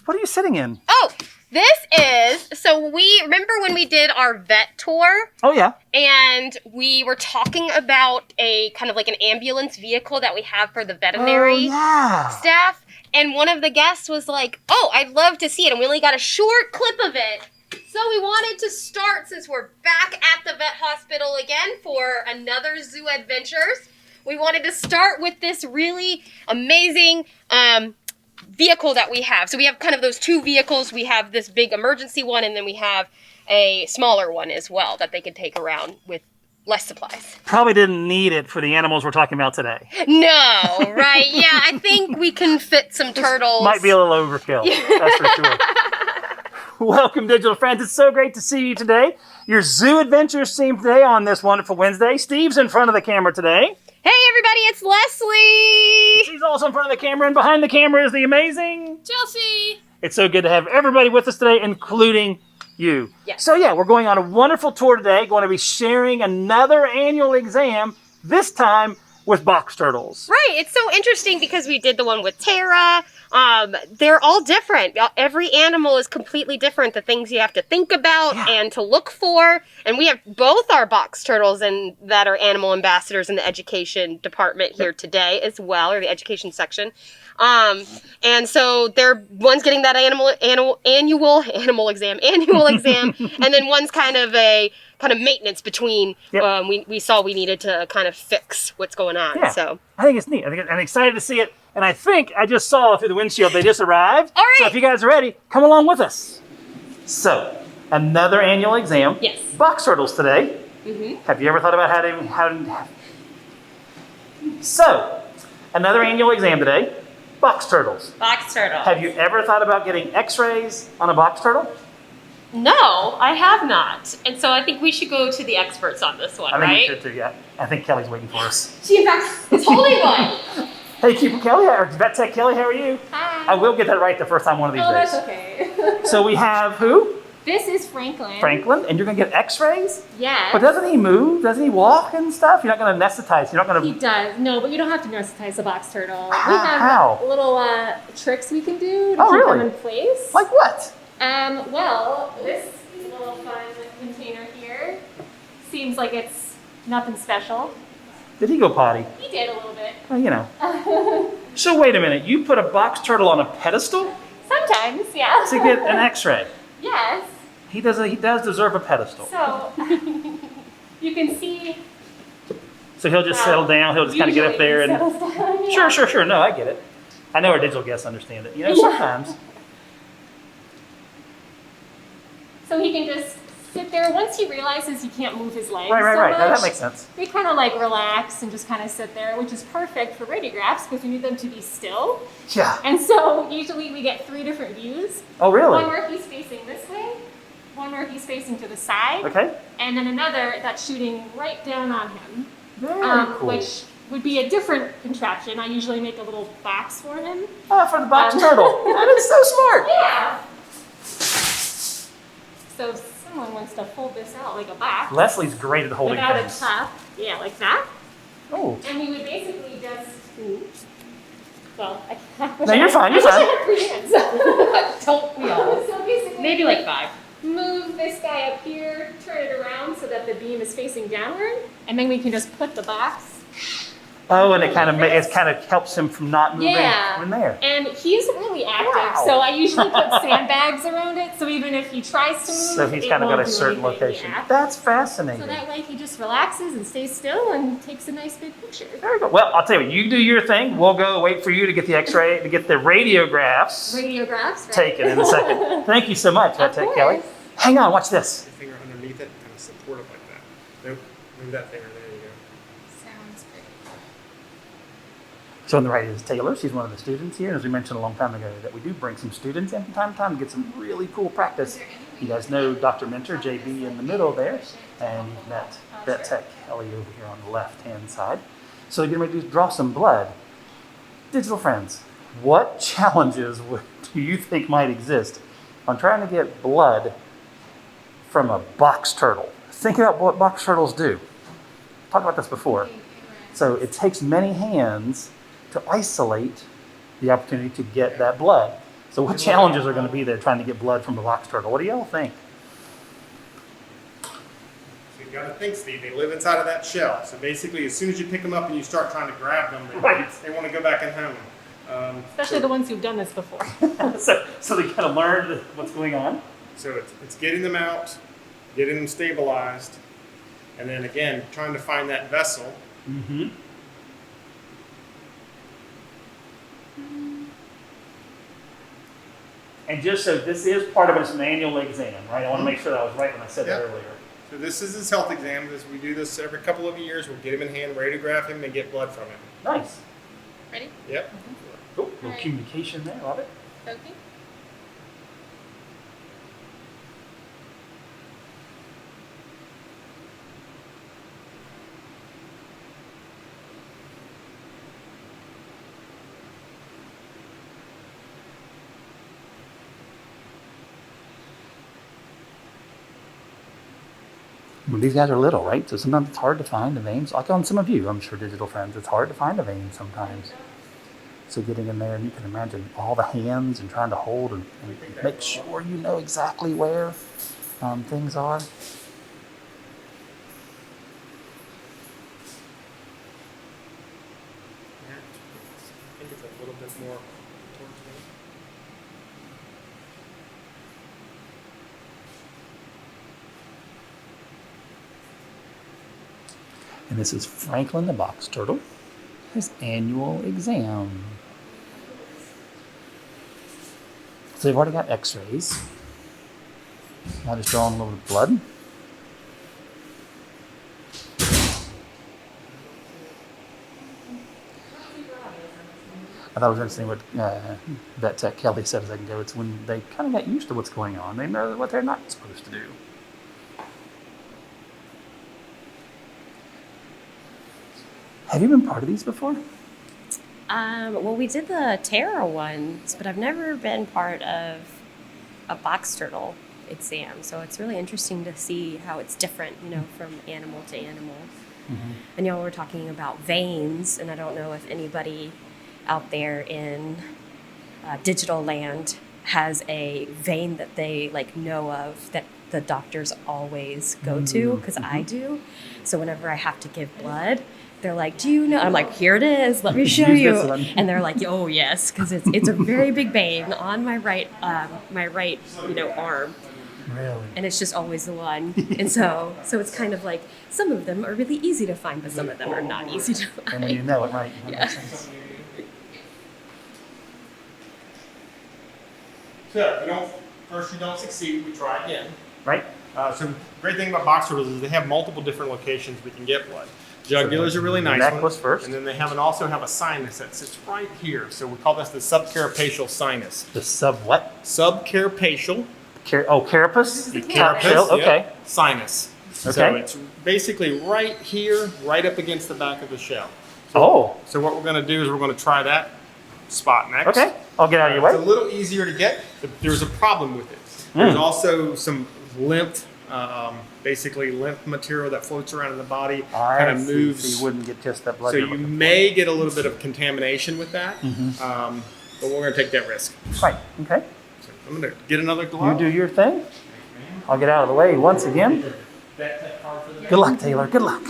What are you sitting in? Oh, this is, so we remember when we did our vet tour? Oh, yeah. And we were talking about a kind of like an ambulance vehicle that we have for the veterinary staff. And one of the guests was like, oh, I'd love to see it. And we only got a short clip of it. So we wanted to start, since we're back at the vet hospital again for another Zoo Adventures, we wanted to start with this really amazing vehicle that we have. So we have kind of those two vehicles. We have this big emergency one, and then we have a smaller one as well that they could take around with less supplies. Probably didn't need it for the animals we're talking about today. No, right? Yeah, I think we can fit some turtles. Might be a little overkill, that's for sure. Welcome, digital friends. It's so great to see you today. Your Zoo Adventures team today on this wonderful Wednesday. Steve's in front of the camera today. Hey everybody, it's Leslie! She's also in front of the camera, and behind the camera is the amazing Chelsea! It's so good to have everybody with us today, including you. Yes. So yeah, we're going on a wonderful tour today. Going to be sharing another annual exam, this time with box turtles. Right, it's so interesting because we did the one with Tara. They're all different. Every animal is completely different. The things you have to think about and to look for. And we have both our box turtles and that are animal ambassadors in the education department here today as well, or the education section. And so one's getting that annual exam, and then one's kind of maintenance between. We saw we needed to kind of fix what's going on. Yeah. So I think it's neat. I'm excited to see it. And I think I just saw through the windshield they just arrived. All right. So if you guys are ready, come along with us. So another annual exam. Yes. Box turtles today. Mm-hmm. Have you ever thought about how to? So another annual exam today. Box turtles. Box turtle. Have you ever thought about getting x-rays on a box turtle? No, I have not. And so I think we should go to the experts on this one, I think right? we should too, yeah. I think Kelly's waiting for us. She, in fact, is holding one. Hey, Keeper Kelly, or Vet Tech Kelly, how are you? Hi. I will get that right the first time one of these days. That's okay. So we have who? This is Franklin. Franklin, and you're going to get x-rays? Yes. But doesn't he move? Doesn't he walk and stuff? You're not going to anesthetize. You're not going to... He does. No, but you don't have to anesthetize a box turtle. We have How? little tricks we can do to keep them in place. Like what? Well, this little fun container here seems like it's nothing special. Did he go potty? He did a little bit. Well, you know. So wait a minute. You put a box turtle on a pedestal Sometimes, yeah. to get an x-ray? Yes. He does deserve a pedestal. So you can see. So he'll just settle down. He'll just kind of get up there and... Down, yeah. Sure. No, I get it. I know our digital guests understand it. You know, sometimes. So he can just sit there. Once he realizes he can't move his legs Right. so No, much, that makes sense. we kind of like relax and just kind of sit there, which is perfect for radiographs because we need them to be still. Yeah. And so usually we get 3 different views. Oh, really? One where he's facing this way, one where he's facing to the side, Okay. and then another that's shooting right down on him, Very cool. which would be a different contraption. I usually make a little box for him. Oh, for the box turtle. That is so smart. Yeah. So if someone wants to fold this out like a box. Leslie's great at holding without things. a top. Yeah, like that. Oh. And we would basically just. Well, No, you're fine. You're fine. Don't we all? So basically, Maybe like 5. move this guy up here, turn it around so that the beam is facing downward, and then we can just put the box. Oh, and it kind of helps him from not moving Yeah. from there. And he's really active, Wow. so I usually put sandbags around it, so even if he tries to move, So he's it kind of got won't a do certain anything. location. Yeah. That's So fascinating. that way he just relaxes and stays still and takes a nice big picture. Very good. Well, I'll tell you what, you do your thing. We'll go wait for you to get the x-ray, to get the radiographs Radiographs, right? taken in a second. Thank you so much, Vet Tech Kelly. course. Hang on, watch this. Your finger underneath it and kind of support it like that. Nope. Move that finger. There you go. Sounds great. So on the right is Taylor. She's one of the students here. And as we mentioned a long time ago, that we do bring some students in from time to time to get some really cool practice. You guys know Dr. Mentor, JB in the middle there. And you've met Vet Tech Kelly over here on the left-hand side. So you're getting ready to draw some blood. Digital friends, what challenges do you think might exist on trying to get blood from a box turtle? think about what box turtles do. Talked about this before. So it takes many hands to isolate the opportunity to get that blood. So what challenges are going to be there trying to get blood from a box turtle? What do y'all think? So you got to think, Steve, they live inside of that shell. So basically, as soon as you pick them up and you start trying to grab them, they want to go back in home. Especially the ones who've done this before. so they kind of learn what's going on. So it's getting them out, getting them stabilized, and then again, trying to find that vessel. Mm-hmm. And just so this is part of his manual exam, right? I want to make sure that I was right when I said that earlier. So this is his health exam. We do this every couple of years. We'll get him in hand, radiograph him, and get blood from him. Nice. Ready? Yep. Cool. Little communication there. Love it. Okay. Well, these guys are little, right? So sometimes it's hard to find the veins. Like on some of you, I'm sure, digital friends, it's hard to find a vein sometimes. So getting in there, and you can imagine all the hands and trying to hold and make sure you know exactly where things are. I think it's a little bit more towards me. And this is Franklin the box turtle, his annual exam. So they've already got x-rays. Now just drawing a little bit of blood. I thought it was interesting what Vet Tech Kelly said a second ago. It's when they kind of got used to what's going on. They know what they're not supposed to do. Have you been part of these before? Well, we did the Terra ones, but I've never been part of a box turtle exam. So it's really interesting to see how it's different, from animal to animal. Mm-hmm. And we're talking about veins, and I don't know if anybody out there in digital land has a vein that they know of that the doctors always go to, because I do. So whenever I have to give blood, they're like, "Do you know?" I'm like, "Here it is. Let me show you." And they're like, "Oh yes," because it's a very big vein on my right arm. Really? And it's just always the one. And so it's kind of like some of them are really easy to find, but some of them are not easy to find. And when you know it, right? That Yeah. makes sense. So first you don't succeed, we try again. Right? So the great thing about box turtles is they have multiple different locations we can get blood. Jugulars are really nice. Neck was first. And then they also have a sinus that sits right here. So we call this the subcarapacial sinus. The sub what? Subcarapacial. Carapace? Carapace, Okay. yep. Sinus. So Okay. it's basically right here, right up against the back of the shell. Oh. So what we're going to do is we're going to try that spot next. Okay. I'll get out of your It's a way. little easier to get, but there's a problem with it. There's also some lymph, basically lymph material that floats around in the body, kind of moves. So you wouldn't get just that blood. So you're you looking may get a little bit of contamination with that, Mm-hmm. but we're going to take that risk. for. Right. Okay. So I'm going to get another You glove. do your thing. I'll get out of the way once again. Good luck, Taylor. Good luck.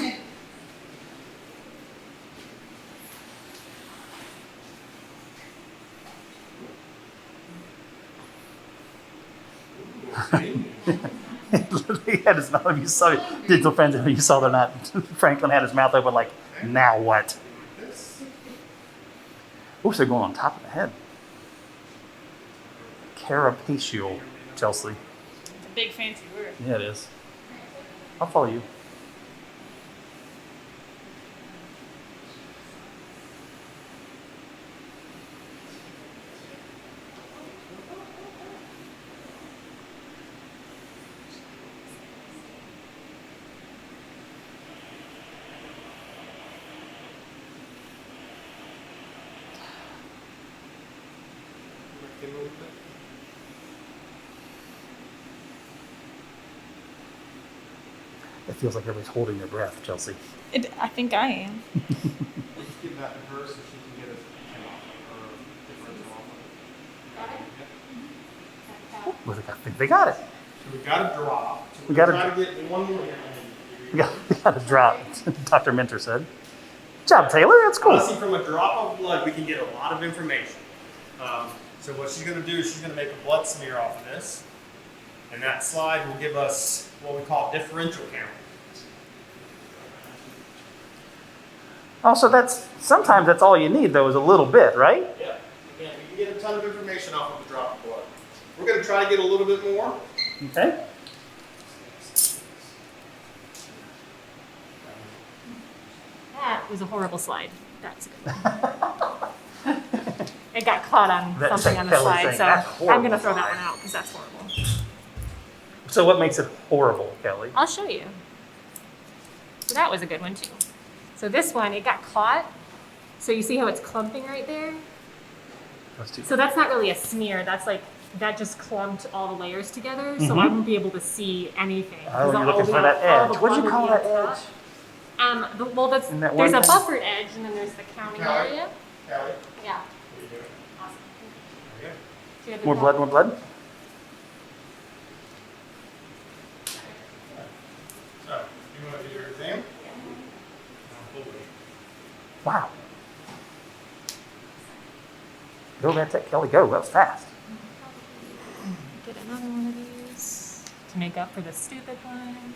He had his mouth. You saw digital friends. You saw they're not. Franklin had his mouth open, like, now what? Oops, they're going on top of the head. Carapacial, Chelsea. It's a big fancy word. Yeah, it is. I'll follow you. It feels like everybody's holding their breath, Chelsea. I think I am. Let's give that to her so she can get her differential off of it. I think they got it. So we got a drop. So We got try a- to get one more here. We got a drop, Dr. Minter said. Good job, Taylor. That's cool. Honestly, from a drop of blood, we can get a lot of information. So what she's going to do is she's going to make a blood smear off of this. And that slide will give us what we call differential count. Also, sometimes that's all you need, though, is a little bit, right? Yeah. Again, we can get a ton of information off of a drop of blood. We're going to try to get a little bit more. Okay. That was a horrible slide. That's a good one. It got caught on That's something on the Kelly slide, saying, so "That's horrible I'm going to throw that slide." one out because that's horrible. So what makes it horrible, Kelly? I'll show you. So that was a good one too. So this one, it got caught. So you see how it's clumping right there? Let's do So that's not really a smear. That's like, that just clumped all the layers together. So I won't be able to see anything. Oh, 'Cause you're all looking the- for that all the edge. What'd you blood call would that be on edge? top. Well, In that there's one a thing? buffered edge and then there's the counting Kelly? area. Callie, Yeah. what are you doing? Awesome. Okay. Do you have the More blood, more blood? So, you want to do your exam? Wow. Go, Vantek, Kelly, go. That was fast. Get another one of these to make up for the stupid one.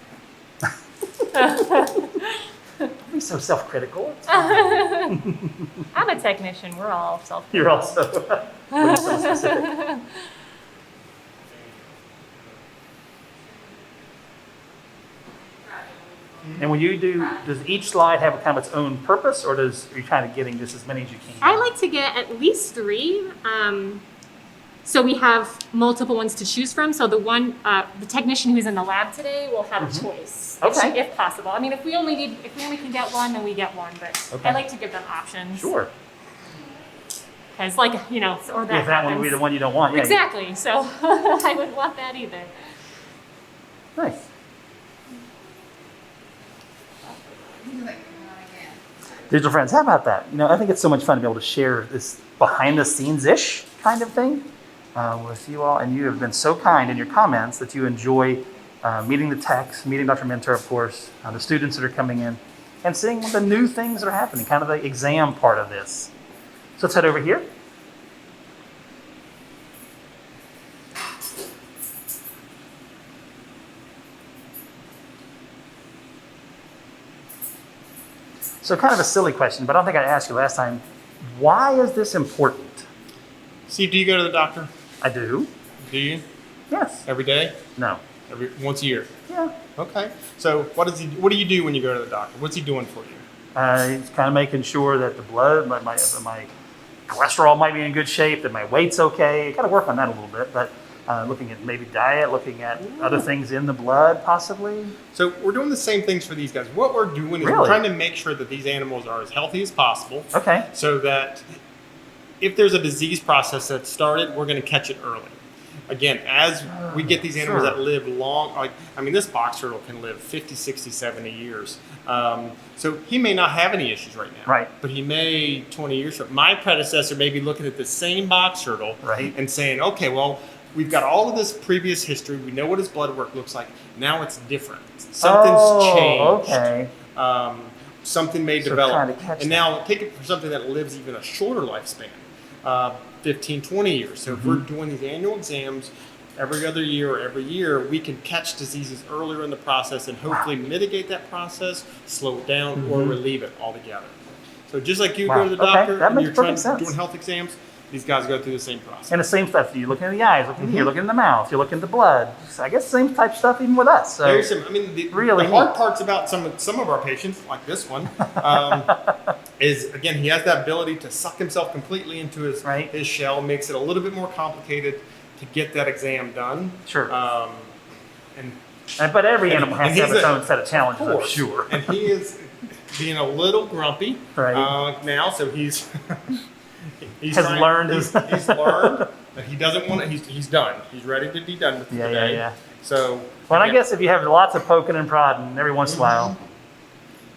Don't be so self-critical. I'm a technician. We're all self-critical. You're also way so specific. And when you do, does each slide have a kind of its own purpose, or are you kind of getting just as many as you can? I like to get at least 3. So we have multiple ones to choose from. So the technician who's in the lab today will have a choice, Okay. if possible. I mean, if we only can get one, then we get one. But Okay. I like to give them options. Sure. Because, or that. If that one would be the one you don't want. Yeah, Exactly. So I wouldn't want that either. Nice. Digital friends, how about that? I think it's so much fun to be able to share this behind-the-scenes-ish kind of thing with you all. And you have been so kind in your comments that you enjoy meeting the techs, meeting Dr. Minter, of course, the students that are coming in, and seeing the new things that are happening, kind of the exam part of this. So let's head over here. So kind of a silly question, but I don't think I asked you last time. Why is this important? Steve, do you go to the doctor? I do. Do you? Yes. Every day? No. Once a year? Yeah. Okay. So what do you do when you go to the doctor? What's he doing for you? He's kind of making sure that the blood, my cholesterol might be in good shape, that my weight's okay. Got to work on that a little bit, but looking at maybe diet, looking at other things in the blood, possibly. So we're doing the same things for these guys. What we're doing is we're Really? trying to make sure that these animals are as healthy as possible. Okay. So that if there's a disease process that's started, we're going to catch it early. Again, as we get these animals Sure. that live long, this box turtle can live 50, 60, 70 years. So he may not have any issues right now. Right. But he may 20 years from my predecessor may be looking at the same box turtle Right. and saying, okay, well, we've got all of this previous history. We know what his blood work looks like. Now it's different. Something's changed. Okay. Something may So develop. kinda catch And now take it for something that lives even a shorter lifespan, 15, 20 years. So if we're doing these annual exams every other year or every year, we can catch diseases earlier in the process and hopefully mitigate that process, slow it down, or relieve it altogether. So just like you Wow. go to the Okay, doctor that and makes you're doing perfect sense. health exams, these guys go through the same process. And the same stuff. You're looking in the eyes, looking here, looking in the mouth, you're looking at the blood. I guess same type stuff even with us. So Very similar. I mean, the really hard neat. parts about some of our patients, like this one, is again he has that ability to suck himself completely into Right. his shell. Makes it a little bit more complicated to get that exam done. Sure. And But every animal has and to have he's its a- own set of challenges, I'm course. sure. And he is being a little grumpy Right. now, so he's he's Has learned he's learned that he doesn't want to. He's done. He's ready to be done with Yeah, today. yeah. So Well, I guess if you have lots of poking and prodding every once in a while,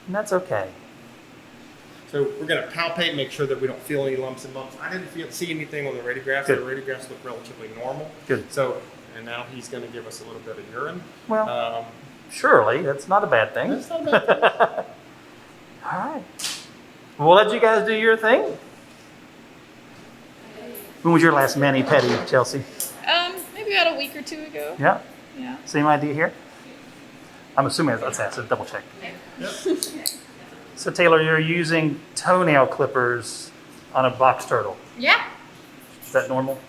and that's okay. So we're going to palpate, make sure that we don't feel any lumps and bumps. I didn't see anything on the radiographs. Good. The radiographs look relatively normal. Good. So, and now he's going to give us a little bit of urine. Well, surely that's not a bad thing. That's not a bad thing. All right. We'll let you guys do your thing. When was your last mani-pedi, Chelsea? Maybe about a week or two ago. Yeah. Yeah. Same idea here? I'm assuming that's that, so double check. Yep. So Taylor, you're using toenail clippers on a box turtle. Yeah. Is that normal?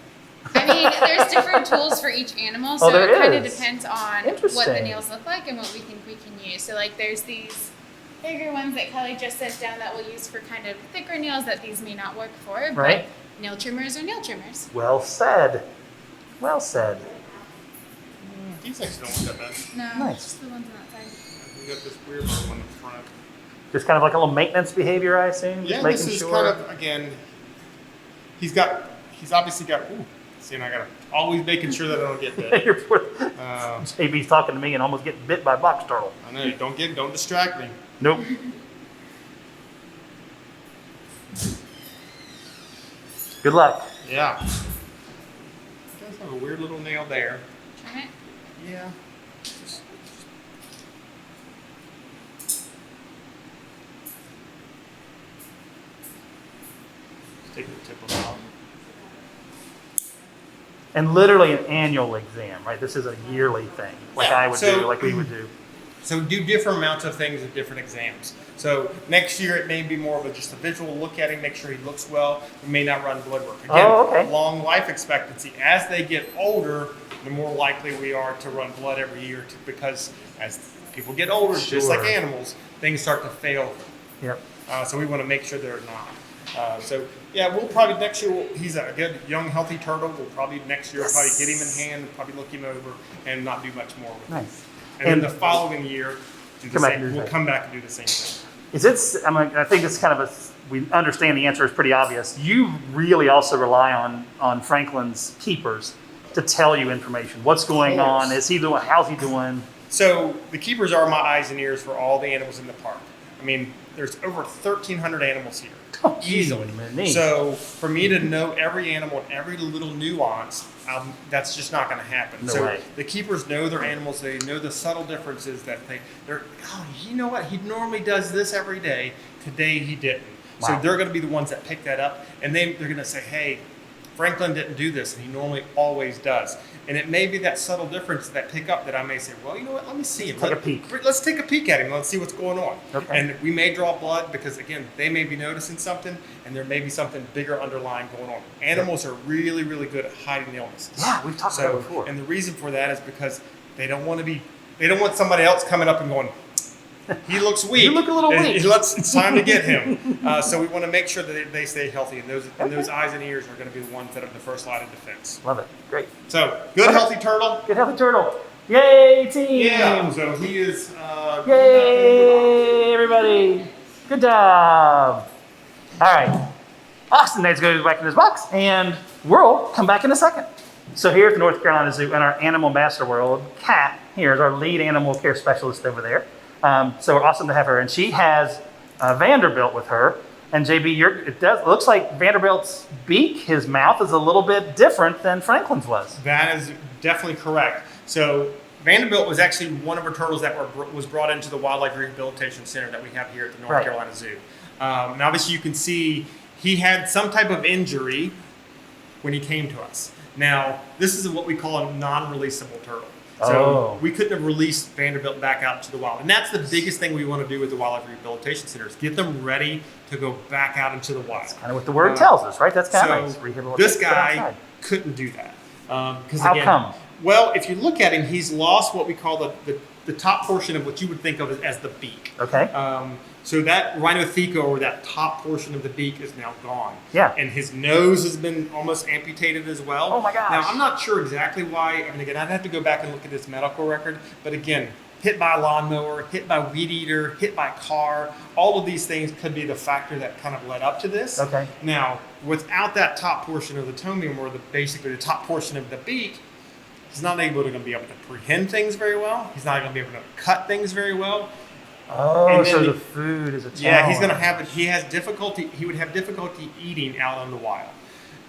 I mean, there's different tools for each animal, so there it kind of is. depends on Interesting. what the nails look like and what we think we can use. So like there's these bigger ones that Kelly just set down that we'll use for kind of thicker nails that these may not work for, Right. but nail trimmers are nail trimmers. Well said. Well said. These actually don't look that bad. No, Nice. just the ones on that side. We got this weird little one in front. Just kind of like a little maintenance behavior, I assume? Yeah, Just this making is sure. kind of, again, he's obviously got, see, and I got to always making sure that I don't get bit. You're poor- Uh, JB's talking to me and almost getting bit by a box turtle. I know, don't distract me. Nope. Good luck. Yeah. You guys have a weird little nail there. Trim it. Yeah. Take the tip of it off. And literally an annual exam, right? This is a yearly thing, like Yeah, I would so- do, like we would do. So we do different amounts of things at different exams. So next year it may be more of just a visual look at him, make sure he looks well. We may not run blood work. Again, Oh, okay. long life expectancy. As they get older, the more likely we are to run blood every year because as people get older, just like Sure. animals, things start to fail. Yep. So we want to make sure they're not. So yeah, we'll probably next year. He's a good young healthy turtle. We'll probably next year probably get him in hand, probably look him over, and not do much more with him. Nice. And then And- the following year, do the Come back and same, do we'll that. come back and do the same thing. Is it, I think it's kind of we understand the answer is pretty obvious. You really also rely on Franklin's keepers to tell you information. What's going course. on? Is he doing, how's he doing? So the keepers are my eyes and ears for all the animals in the park. I mean, there's over 1,300 animals here, Oh, easily. gee, So for me to know every animal and every little nuance, that's just not going to happen. No so way. the keepers know their animals. They know the subtle differences that they're. Oh, you know what? He normally does this every day. Today he didn't. So Wow. they're going to be the ones that pick that up, and they're going to say, "Hey, Franklin didn't do this, and he normally always does." And it may be that subtle difference that pick up that I may say, well, you know what, let me see him. Take a peek. Let's take a peek at him. Let's see what's going on. Okay. And we may draw blood because, again, they may be noticing something, and there may be something bigger underlying going on. Animals are really, really good at hiding illnesses. Yeah, we've talked about it before. And the reason for that is because they don't want somebody else coming up and going, he looks weak. You look a little weak. It's time to get him. So we want to make sure that they stay healthy, and those eyes and ears are going to be the ones that are the first line of defense. Love it. Great. So good, healthy turtle. Good healthy turtle. Yay, team! Yeah. So he is. Yay, everybody! Good job. All right. Austin needs to go back in his box, and we'll come back in a second. So here at the North Carolina Zoo, in our Animal Master World, Kat here is our lead animal care specialist over there. So awesome to have her, and she has Vanderbilt with her. And JB, it looks like Vanderbilt's beak, his mouth, is a little bit different than Franklin's was. That is definitely correct. So Vanderbilt was actually one of our turtles that was brought into the Wildlife Rehabilitation Center that we have here at the North Right. Carolina Zoo. And obviously you can see he had some type of injury when he came to us. Now, this is what we call a non-releasable turtle. So we couldn't have released Vanderbilt back out to the wild. And that's the biggest thing we want to do with the Wildlife Rehabilitation Center is get them ready to go back out into the wild. Kind of what the word tells us, right? That's kind of nice. So Rehabilitation this guy outside. couldn't do that. How come? Well, if you look at him, he's lost what we call the top portion of what you would think of as the beak. Okay. So that rhinotheca, or that top portion of the beak, is now gone. Yeah. And his nose has been almost amputated as well. Oh my gosh. Now, I'm not sure exactly why. I mean, again, I'd have to go back and look at his medical record. But again, hit by a lawnmower, hit by weed eater, hit by car, all of these things could be the factor that kind of led up to this. Okay. Now, without that top portion of the tomium, or basically the top portion of the beak, He's not able to be able to prehend things very well. He's not going to be able to cut things very well. Oh, And then so the food is a challenge. Yeah, he's going to have it. He has difficulty. He would have difficulty eating out in the wild.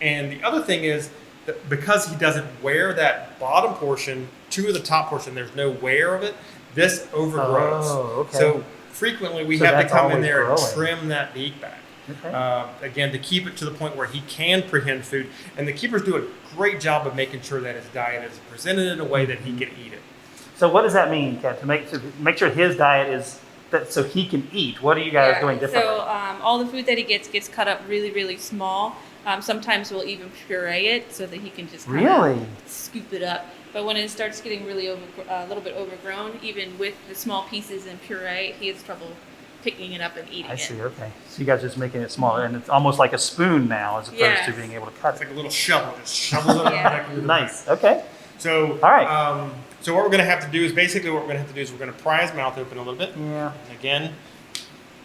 And the other thing is that because he doesn't wear that bottom portion to the top portion, there's no wear of it. This overgrows. Oh, okay. So frequently we So have to that's come in always there and growing. trim that beak back. Okay. Again, to keep it to the point where he can prehend food. And the keepers do a great job of making sure that his diet is presented in a way that he can eat it. So what does that mean, Kat? To make sure his diet is that so he can eat. What are you guys doing differently? So all the food that he gets cut up really, really small. Sometimes we'll even puree it so that he can just kind Really? of scoop it up. But when it starts getting really a little bit overgrown, even with the small pieces and puree, he has trouble picking it up and eating I it. see. Okay. So you guys just making it smaller, and it's almost like a spoon now, as opposed Yes. to being able to cut It's it. like a little shovel, just shovels it Yeah. back into the Nice. Okay. So, All right. So what we're going to have to do is basically what we're going to have to do is we're going to pry his mouth open a little bit. Yeah. And again,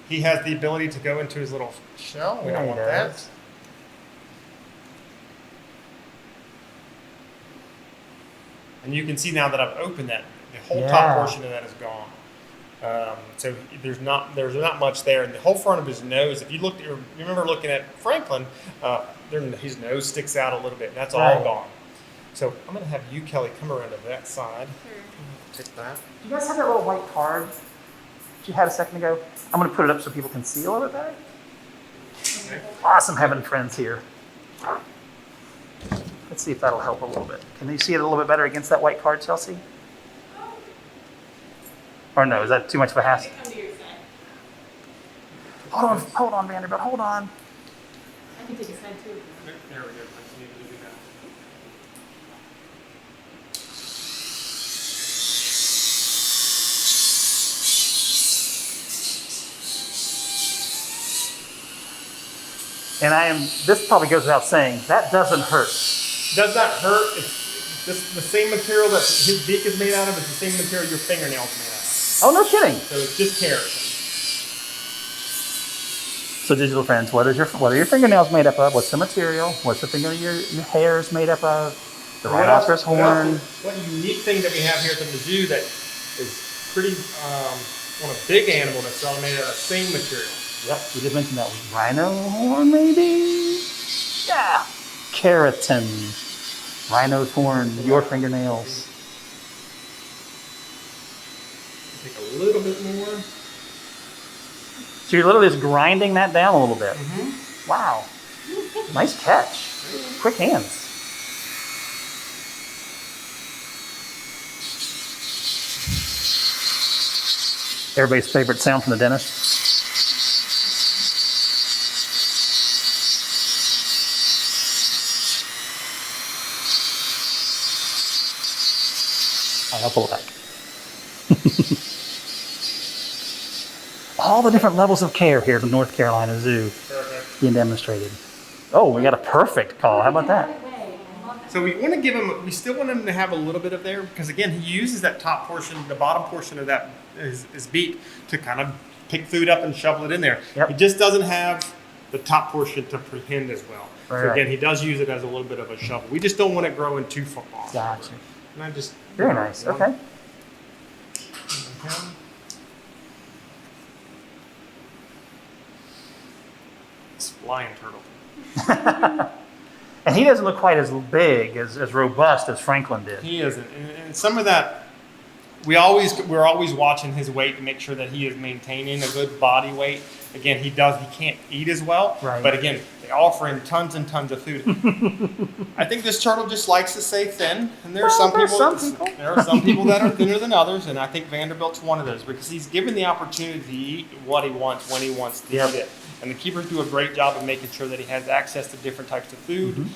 he has the ability to go into his little shell. We Yeah, don't he want does. that. And you can see now that I've opened that, the whole Yeah. top portion of that is gone. So there's not much there, and the whole front of his nose. If you look, you remember looking at Franklin, his nose sticks out a little bit. And that's all Right. gone. So I'm going to have you, Kelly, come around to that side. Take that. Do you guys have that little white card that you had a second ago? I'm going to put it up so people can see a little bit better. Okay. Awesome having friends here. Let's see if that'll help a little bit. Can you see it a little bit better against that white card, Chelsea? Or no, is that too much of a hassle? Hold on, Vanderbilt, hold on. I can take a side too. There we go. I just needed to do that. And this probably goes without saying, that doesn't hurt. Does that hurt? It's the same material that his beak is made out of is the same material your fingernails made out of. Oh, no kidding. So it's just keratin. So digital friends, what are your fingernails made up of? What's the material? What's the thing your hair is made up of? The rhinoceros horn. One unique thing that we have here at the zoo that is pretty, on a big animal that's all made out of the same material. Yep, we did mention that one. Rhino horn, maybe? Yeah. Keratin. Rhino's horn, your fingernails. Take a little bit more. So you're literally just grinding that down a little bit. Mm-hmm. Wow. Nice catch. Quick hands. Everybody's favorite sound from the dentist. I'll pull it back. All the different levels of care here at the North Carolina Zoo being demonstrated. Oh, we got a perfect call. How about that? So we want to give him, we still want him to have a little bit of there because again, he uses that top portion, the bottom portion of that his beak to kind of pick food up and shovel it in there. Yep. He just doesn't have the top portion to prehend as well. Right, So again, right. he does use it as a little bit of a shovel. We just don't want it growing too far. Gotcha. And I just Very nice. Okay. It's lion turtle. And he doesn't look quite as big, as robust as Franklin did. He isn't, and some of that we're always watching his weight to make sure that he is maintaining a good body weight. Again, he can't eat as well, Right. but again, they offer him tons and tons of food. I think this turtle just likes to stay thin, and there are some people that are thinner than others, and I think Vanderbilt's one of those because he's given the opportunity to eat what he wants when he wants to Yep. eat it. And the keepers do a great job of making sure that he has access to different types of food,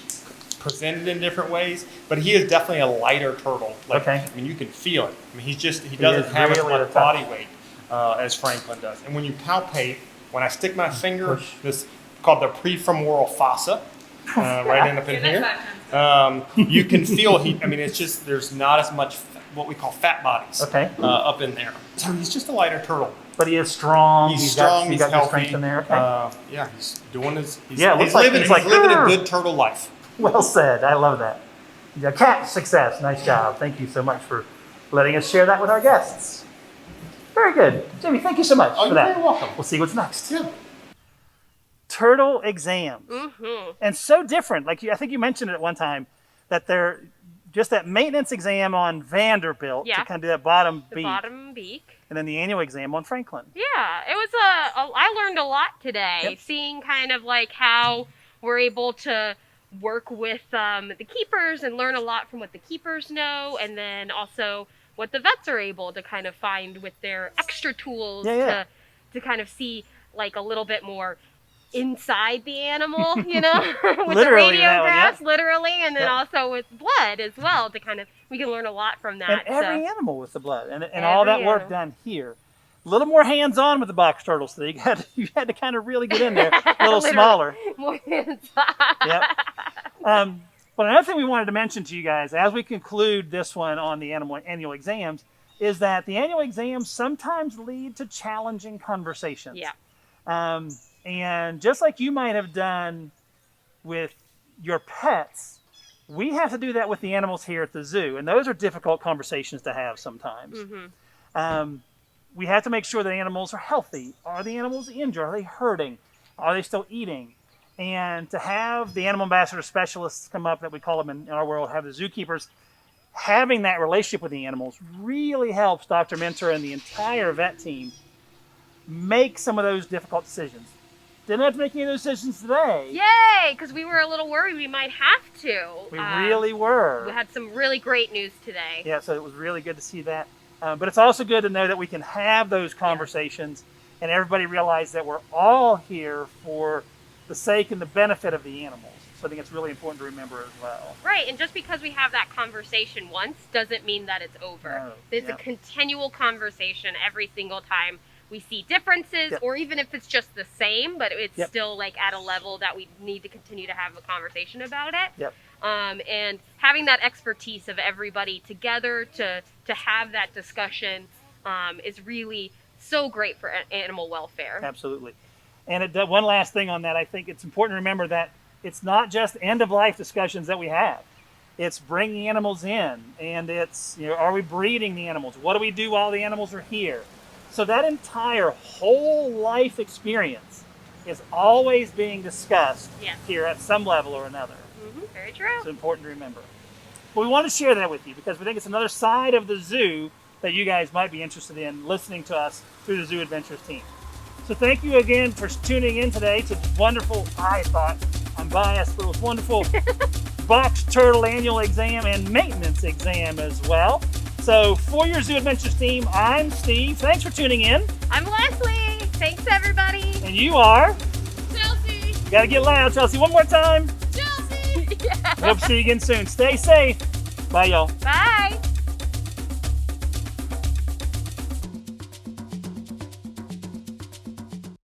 presented in different ways. But he is definitely a lighter turtle. Okay. I mean, you can feel it. I mean, he doesn't is have as really much tough. body weight as Franklin does. And when you palpate, when I stick my finger, this called the prefemoral fossa, right in up in here, you can feel it's just there's not as much what we call fat bodies Okay. up in there. So he's just a lighter turtle. But he is strong. He's strong. He's He's got good healthy. strength in there. Okay. Yeah, he's doing his. He's, Yeah, it looks he's like living. he's He's like, living a "Grr." good turtle life. Well said. I love that. Yeah, cat success. Nice job. Thank you so much for letting us share that with our guests. Very good. Jamie, thank you so much Oh, for you're that. very welcome. We'll see what's next. Yeah. Turtle exams. Mm-hmm. And so different. Like I think you mentioned it at one time that they're just that maintenance exam on Vanderbilt to Yeah. kind of do that bottom The beak, bottom beak. and then the annual exam on Franklin. Yeah, it was I learned a lot today, Yep. seeing kind of like how we're able to work with the keepers and learn a lot from what the keepers know, and then also what the vets are able to kind of find with their extra tools Yeah. to kind of see like a little bit more inside the animal, you know, with Literally the that one, radiographs, yep. literally, and then Yep. also with blood as well to kind of, we can learn a lot from that. And every so. animal with the blood, and all that Every work animal. done here. A little more hands-on with the box turtles today. You had to kind of really get in there, a little Literally. smaller. More inside. Yep. But another thing we wanted to mention to you guys as we conclude this one on the annual exams is that the annual exams sometimes lead to challenging conversations. Yeah. And just like you might have done with your pets, we have to do that with the animals here at the zoo. And those are difficult conversations to have sometimes. Mm-hmm. We have to make sure that animals are healthy. Are the animals injured? Are they hurting? Are they still eating? And to have the animal ambassador specialists come up, that we call them in our world, have the zookeepers, having that relationship with the animals really helps Dr. Mentor and the entire vet team make some of those difficult decisions. Didn't have to make any of those decisions today. Yay! Because we were a little worried we might have to. We really were. We had some really great news today. Yeah, so it was really good to see that. But it's also good to know that we can have those conversations and everybody realize that we're all here for the sake and the benefit of the animals. So I think it's really important to remember as well. Right, and just because we have that conversation once doesn't mean that it's over. No, It's yeah. a continual conversation every single time we see differences, Yep. or even if it's just the same, but it's Yep. still like at a level that we need to continue to have a conversation about it. Yep. And having that expertise of everybody together to have that discussion is really so great for animal welfare. Absolutely. And one last thing on that, I think it's important to remember that it's not just end-of-life discussions that we have. It's bringing animals in, and it's, are we breeding the animals? What do we do while the animals are here? So that entire whole life experience is always being discussed Yes. here at some level or another. Very true. It's important to remember. But we want to share that with you because we think it's another side of the zoo that you guys might be interested in listening to us through the Zoo EDventures team. So thank you again for tuning in today to this wonderful, I thought, I'm biased, but it was wonderful box turtle annual exam and maintenance exam as well. So for your Zoo EDventures team, I'm Steve. Thanks for tuning in. I'm Leslie. Thanks, everybody. And you are? Chelsea! Gotta get loud, Chelsea. One more time. Chelsea! Hope to see you again soon. Stay safe. Bye, y'all. Bye.